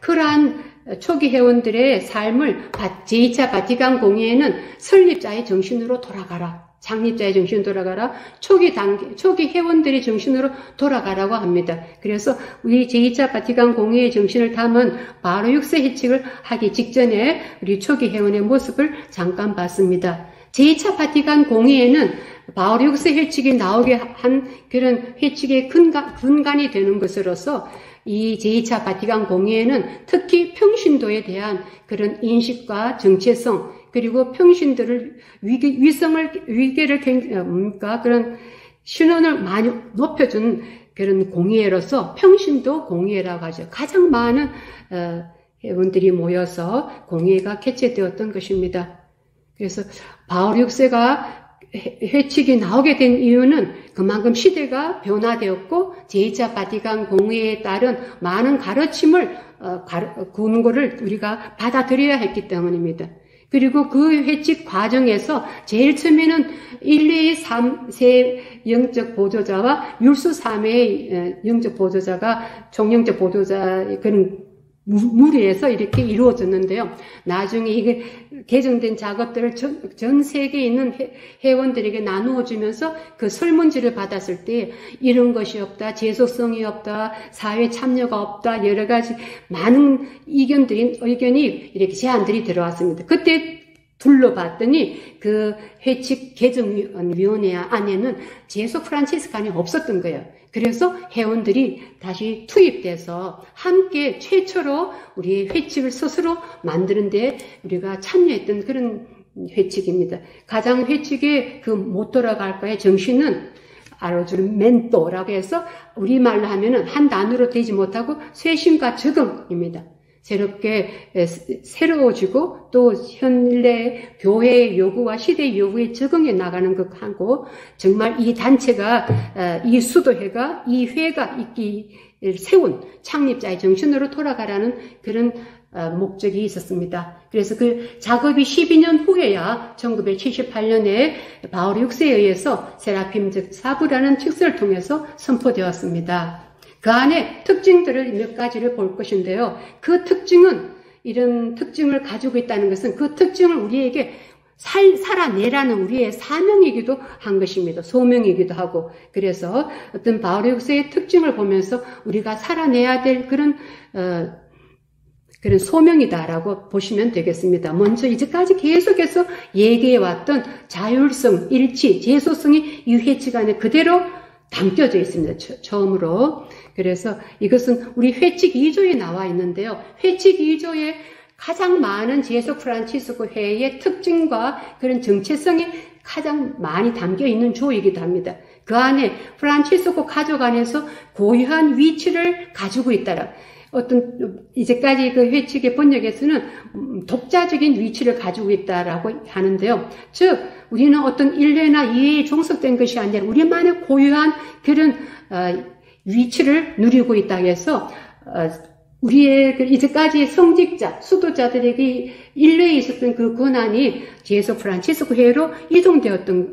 그러한 초기 회원들의 삶을 제2차 바티칸 공의회는 설립자의 정신으로 돌아가라. 창립자의 정신으로 돌아가라. 초기 회원들의 정신으로 돌아가라고 합니다. 그래서 우리 제2차 바티칸 공의회의 정신을 담은 바로 6세 회칙을 하기 직전에 우리 초기 회원의 모습을 잠깐 봤습니다. 제2차 바티칸 공의회는 바로 6세 회칙이 나오게 한 그런 회칙의 근간이 되는 것으로서 이 제2차 바티칸 공의회는 특히 평신도에 대한 그런 인식과 정체성, 그리고 평신도를 위계를 그런 신원을 많이 높여준 그런 공의회로서 평신도 공의회라고 하죠. 가장 많은 회원들이 모여서 공의회가 개최되었던 것입니다. 그래서 바울 6세가 회칙이 나오게 된 이유는 그만큼 시대가 변화되었고 제2차 바티칸 공의회에 따른 많은 가르침을 근거를 우리가 받아들여야 했기 때문입니다. 그리고 그 회칙 과정에서 제일 처음에는 1, 2, 3세 영적 보조자와 율수 3의 영적 보조자가 총영적 보조자 그런 무리에서 이렇게 이루어졌는데요. 나중에 이게 개정된 작업들을 전 세계에 있는 회원들에게 나누어 주면서 그 설문지를 받았을 때 이런 것이 없다, 재속성이 없다, 사회 참여가 없다, 여러 가지 많은 의견이 이렇게 제안들이 들어왔습니다. 그때 둘러봤더니 그 회칙 개정위원회 안에는 제속 프란치스칸이 없었던 거예요. 그래서 회원들이 다시 투입돼서 함께 최초로 우리의 회칙을 스스로 만드는데 우리가 참여했던 그런 회칙입니다. 가장 회칙의 그 모토라고 정신은 아로주멘토라고 해서 우리말로 하면은 한 단어로 되지 못하고 쇄신과 적응입니다. 새로워지고 또 현대 교회의 요구와 시대의 요구에 적응해 나가는 것하고 정말 이 단체가 이 수도회가 이 회가 세운 창립자의 정신으로 돌아가라는 그런 목적이 있었습니다. 그래서 그 작업이 12년 후에야 1978년에 바울 6세에 의해서 세라핌적 사부라는 책서를 통해서 선포되었습니다. 그 안에 특징들을 몇 가지를 볼 것인데요. 그 특징은 이런 특징을 가지고 있다는 것은 그 특징을 우리에게 살아내라는 우리의 사명이기도 한 것입니다. 소명이기도 하고 그래서 어떤 바울 6세의 특징을 보면서 우리가 살아내야 될 그런 소명이다라고 보시면 되겠습니다. 먼저 이제까지 계속해서 얘기해왔던 자율성, 일치, 재소성이 이 회칙 안에 그대로 담겨져 있습니다. 처음으로. 그래서 이것은 우리 회칙 2조에 나와 있는데요. 회칙 2조에 가장 많은 제속 프란치스코 회의 특징과 그런 정체성이 가장 많이 담겨 있는 조이기도 합니다. 그 안에 프란치스코 가족 안에서 고유한 위치를 가지고 있다라. 이제까지 그 회칙의 번역에서는 독자적인 위치를 가지고 있다라고 하는데요. 즉, 우리는 어떤 일례나 이해에 종속된 것이 아니라 우리만의 고유한 그런, 위치를 누리고 있다고 해서, 우리의 이제까지 성직자, 수도자들에게 일례에 있었던 그 권한이 제소 프란치스코 회로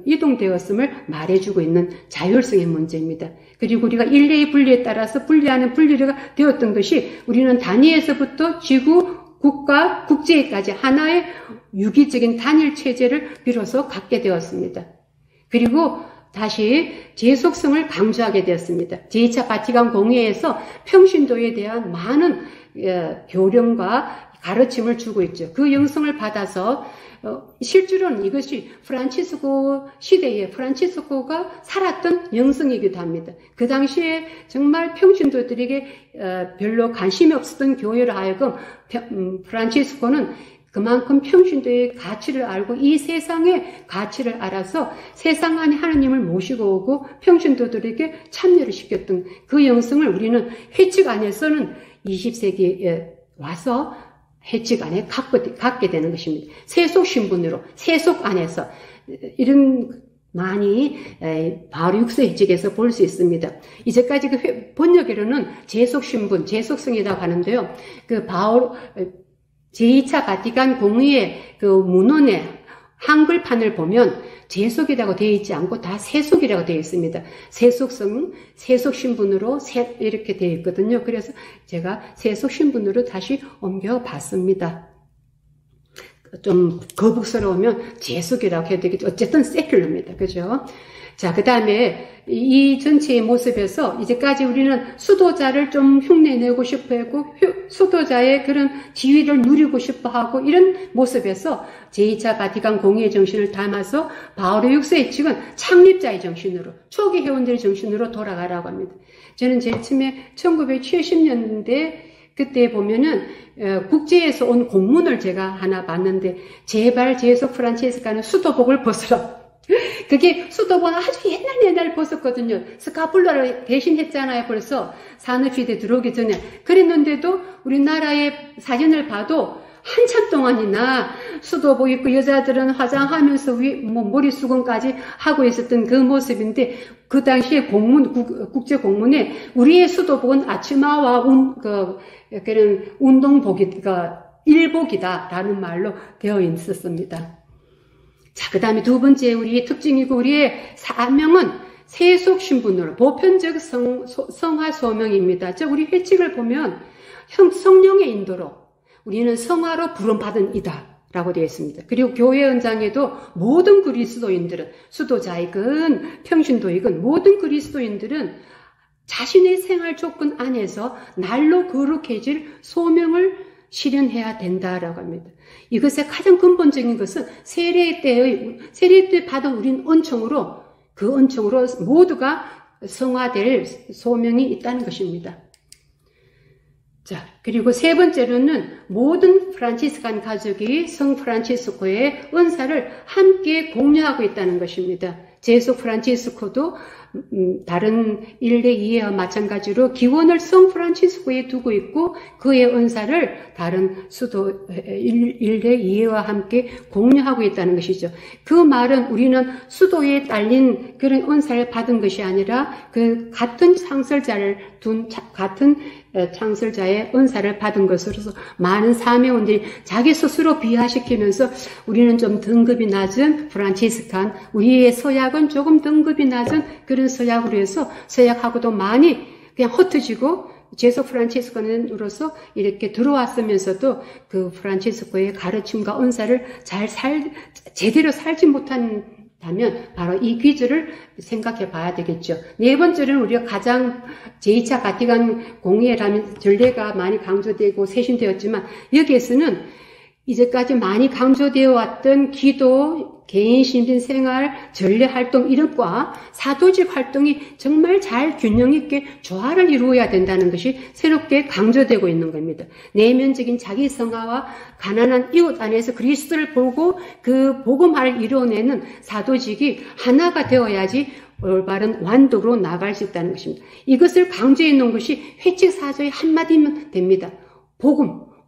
이동되었음을 말해주고 있는 자율성의 문제입니다. 그리고 우리가 일례의 분리에 따라서 분리하는 분리가 되었던 것이 우리는 단위에서부터 지구, 국가, 국제까지 하나의 유기적인 단일 체제를 비로소 갖게 되었습니다. 그리고 다시 재속성을 강조하게 되었습니다. 제2차 바티칸 공의회에서 평신도에 대한 많은 교령과 가르침을 주고 있죠. 그 영성을 받아서 실제로는 이것이 프란치스코 시대에 프란치스코가 살았던 영성이기도 합니다. 그 당시에 정말 평신도들에게 별로 관심이 없었던 교회로 하여금 프란치스코는 그만큼 평신도의 가치를 알고 이 세상의 가치를 알아서 세상 안에 하나님을 모시고 오고 평신도들에게 참여를 시켰던 그 영성을 우리는 회칙 안에서는 20세기에 와서 회칙 안에 갖게 되는 것입니다. 세속 신분으로, 세속 안에서 이런 많이 바울 6세 회칙에서 볼 수 있습니다. 이제까지 그 번역으로는 제속 신분, 제속성이라고 하는데요. 그 바울 제2차 바티칸 공의회 그 문헌에 한글판을 보면 제속이라고 되어 있지 않고 다 세속이라고 되어 있습니다. 세속성, 세속 신분으로 이렇게 되어 있거든요. 그래서 제가 세속 신분으로 다시 옮겨봤습니다. 좀 거북스러우면 제속이라고 해야 되겠죠. 어쨌든 세큘러입니다. 그죠? 자, 그 다음에 이 전체의 모습에서 이제까지 우리는 수도자를 좀 흉내내고 싶어 하고 수도자의 그런 지위를 누리고 싶어 하고 이런 모습에서 제2차 바티칸 공의의 정신을 담아서 바오로 6세의 측은 창립자의 정신으로 초기 회원들의 정신으로 돌아가라고 합니다. 저는 제일 처음에 1970년대 그때 보면은 국제에서 온 공문을 제가 하나 봤는데 제발 제속 프란체스카는 수도복을 벗으라. 그게 수도복은 아주 옛날 벗었거든요. 스카풀라를 대신 했잖아요. 벌써 산업시대 들어오기 전에. 그랬는데도 우리나라의 사진을 봐도 한참 동안이나 수도복 입고 여자들은 화장하면서 머리 수건까지 하고 있었던 그 모습인데 그 당시에 국제 공문에 우리의 수도복은 아치마와 그런 운동복이가 일복이다라는 말로 되어 있었습니다. 자, 그 다음에 두 번째 우리의 특징이고 우리의 사명은 세속 신분으로 보편적 성화 소명입니다. 즉 우리 회칙을 보면 성령의 인도로 우리는 성화로 부름받은 이다 라고 되어 있습니다. 그리고 교회 헌장에도 모든 그리스도인들은 수도자이건 평신도이건 모든 그리스도인들은 자신의 생활 조건 안에서 날로 거룩해질 소명을 실현해야 된다라고 합니다. 이것의 가장 근본적인 것은 세례 때 받은 우린 은총으로 그 은총으로 모두가 성화될 소명이 있다는 것입니다. 자, 그리고 세 번째로는 모든 프란치스칸 가족이 성 프란치스코의 은사를 함께 공유하고 있다는 것입니다. 제속 프란치스코도 다른 일대 이해와 마찬가지로 기원을 성 프란치스코에 두고 있고 그의 은사를 다른 수도 일대 이해와 함께 공유하고 있다는 것이죠. 그 말은 우리는 수도에 딸린 그런 은사를 받은 것이 아니라 그 같은 창설자를 둔 같은 창설자의 은사를 받은 것으로서 많은 사명원들이 자기 스스로 비하시키면서 우리는 좀 등급이 낮은 프란치스칸, 우리의 서약은 조금 등급이 낮은 그런 서약으로 해서 서약하고도 많이 그냥 흩어지고 제속 프란치스칸으로서 이렇게 들어왔으면서도 그 프란치스코의 가르침과 은사를 제대로 살지 못한다면 바로 이 퀴즈를 생각해 봐야 되겠죠. 네 번째는 우리가 가장 제2차 바티칸 공의회라는 전례가 많이 강조되고 세신되었지만 여기에서는 이제까지 많이 강조되어 왔던 기도, 개인 신빈 생활, 전례 활동 이런 과 사도직 활동이 정말 잘 균형 있게 조화를 이루어야 된다는 것이 새롭게 강조되고 있는 겁니다. 내면적인 자기 성화와 가난한 이웃 안에서 그리스도를 보고 그 복음화를 이루어내는 사도직이 하나가 되어야지 올바른 완도로 나갈 수 있다는 것입니다. 이것을 강조해 놓은 것이 회칙 사조의 한마디면 됩니다.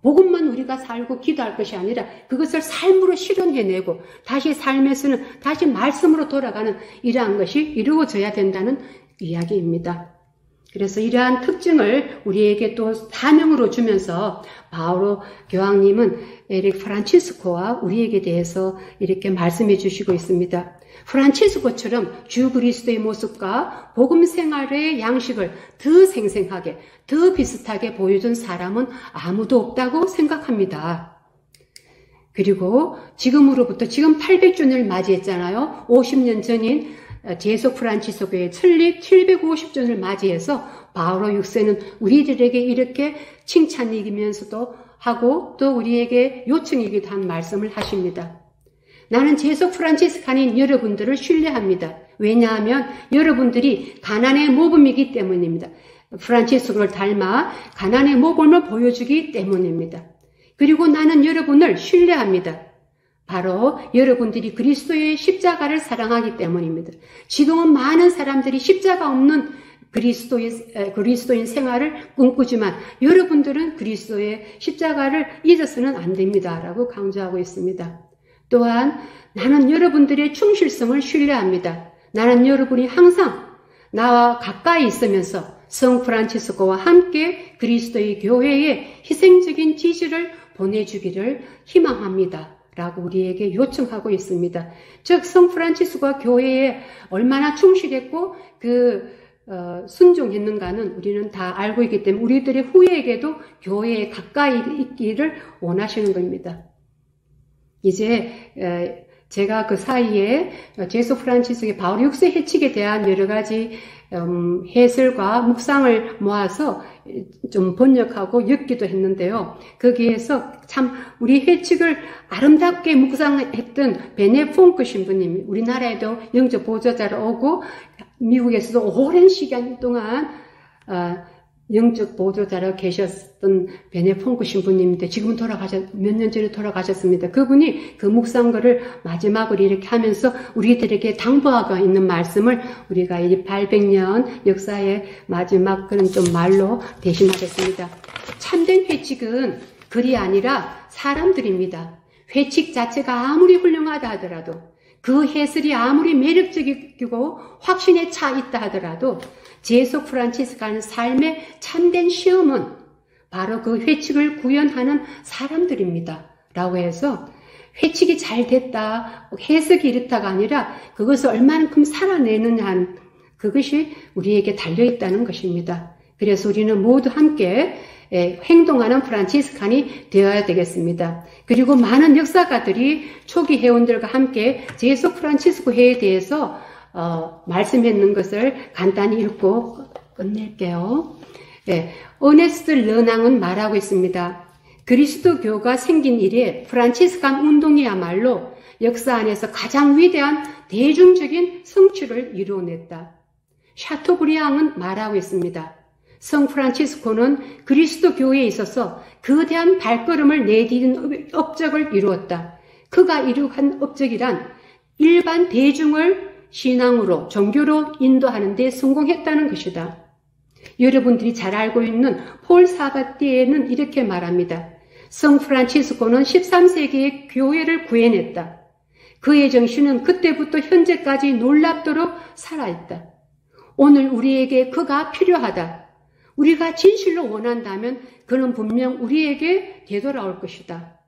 복음만 우리가 살고 기도할 것이 아니라 그것을 삶으로 실현해내고 다시 삶에서는 다시 말씀으로 돌아가는 이러한 것이 이루어져야 된다는 이야기입니다. 그래서 이러한 특징을 우리에게 또 사명으로 주면서 바오로 교황님은 에릭 프란치스코와 우리에게 대해서 이렇게 말씀해 주시고 있습니다. 프란치스코처럼 주 그리스도의 모습과 복음 생활의 양식을 더 생생하게, 더 비슷하게 보여준 사람은 아무도 없다고 생각합니다. 그리고 지금 800주년을 맞이했잖아요. 50년 전인 제속 프란치스코의 설립 750주년을 맞이해서 바오로 6세는 우리들에게 이렇게 칭찬이면서도 하고 또 우리에게 요청이기도 한 말씀을 하십니다. 나는 제속 프란치스칸인 여러분들을 신뢰합니다. 왜냐하면 여러분들이 가난의 모범이기 때문입니다. 프란치스코를 닮아 가난의 모범을 보여주기 때문입니다. 그리고 나는 여러분을 신뢰합니다. 바로 여러분들이 그리스도의 십자가를 사랑하기 때문입니다. 지금은 많은 사람들이 십자가 없는 그리스도인 생활을 꿈꾸지만 여러분들은 그리스도의 십자가를 잊어서는 안 됩니다. 라고 강조하고 있습니다. 또한 나는 여러분들의 충실성을 신뢰합니다. 나는 여러분이 항상 나와 가까이 있으면서 성 프란치스코와 함께 그리스도의 교회에 희생적인 지지를 보내주기를 희망합니다. 라고 우리에게 요청하고 있습니다. 즉 성프란치스코가 교회에 얼마나 충실했고 순종했는가는 우리는 다 알고 있기 때문에 우리들의 후예에게도 교회에 가까이 있기를 원하시는 겁니다. 이제 제가 그 사이에 제수 프란치스코의 바울 6세 해칙에 대한 여러 가지 해설과 묵상을 모아서 좀 번역하고 엮기도 했는데요. 거기에서 참 우리 해칙을 아름답게 묵상했던 베네퐁크 신부님이 우리나라에도 영적 보조자로 오고 미국에서도 오랜 시간 동안 영적 보조자로 계셨던 베네퐁크 신부님인데 지금은 몇 년 전에 돌아가셨습니다. 그분이 그 묵상글을 마지막으로 이렇게 하면서 우리들에게 당부하고 있는 말씀을 우리가 이 800년 역사의 마지막 그런 좀 말로 대신하겠습니다. 참된 회칙은 글이 아니라 사람들입니다. 회칙 자체가 아무리 훌륭하다 하더라도 그 해설이 아무리 매력적이고 확신에 차 있다 하더라도 제수 프란치스코의 삶의 참된 시험은 바로 그 회칙을 구현하는 사람들입니다. 라고 해서 회칙이 잘 됐다, 해석이 이렇다가 아니라 그것을 얼마만큼 살아내느냐 하는 그것이 우리에게 달려있다는 것입니다. 그래서 우리는 모두 함께 행동하는 프란치스칸이 되어야 되겠습니다. 그리고 많은 역사가들이 초기 회원들과 함께 제수 프란치스코 회에 대해서 말씀했는 것을 간단히 읽고 끝낼게요. 어네스트 르낭은 말하고 있습니다. 그리스도교가 생긴 이래 프란치스칸 운동이야말로 역사 안에서 가장 위대한 대중적인 성취를 이루어냈다. 샤토브리앙은 말하고 있습니다. 성 프란치스코는 그리스도 교회에 있어서 거대한 발걸음을 내디딘 업적을 이루었다. 그가 이룩한 업적이란 일반 대중을 신앙으로, 종교로 인도하는 데 성공했다는 것이다. 여러분들이 잘 알고 있는 폴 사바띠에는 이렇게 말합니다. 성 프란치스코는 13세기의 교회를 구해냈다. 그의 정신은 그때부터 현재까지 놀랍도록 살아있다. 오늘 우리에게 그가 필요하다. 우리가 진실로 원한다면 그는 분명 우리에게 되돌아올 것이다.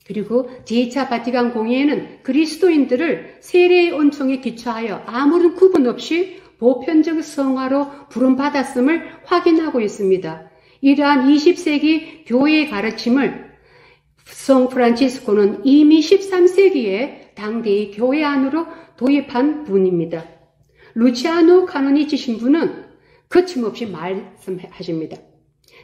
그리고 제2차 바티칸 공의회는 그리스도인들을 세례의 은총에 기초하여 아무런 구분 없이 보편적 성화로 부름받았음을 확인하고 있습니다. 이러한 20세기 교회의 가르침을 성 프란치스코는 이미 13세기에 당대의 교회 안으로 도입한 분입니다. 루치아노 카노니치 신부는 거침없이 말씀하십니다.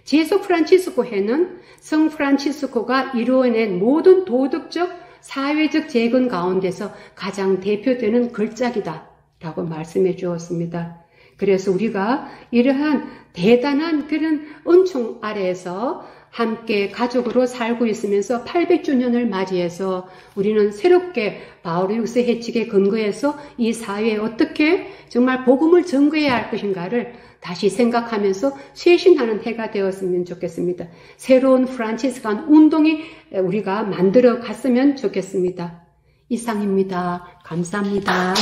제수 프란치스코 회는 성 프란치스코가 이루어낸 모든 도덕적, 사회적 재건 가운데서 가장 대표되는 걸작이다 라고 말씀해 주었습니다. 그래서 우리가 이러한 대단한 그런 은총 아래에서 함께 가족으로 살고 있으면서 800주년을 맞이해서 우리는 새롭게 바울 6세 해칙에 근거해서 이 사회에 어떻게 정말 복음을 전거해야 할 것인가를 다시 생각하면서 쇄신하는 해가 되었으면 좋겠습니다. 새로운 프란치스칸 운동이 우리가 만들어 갔으면 좋겠습니다. 이상입니다. 감사합니다.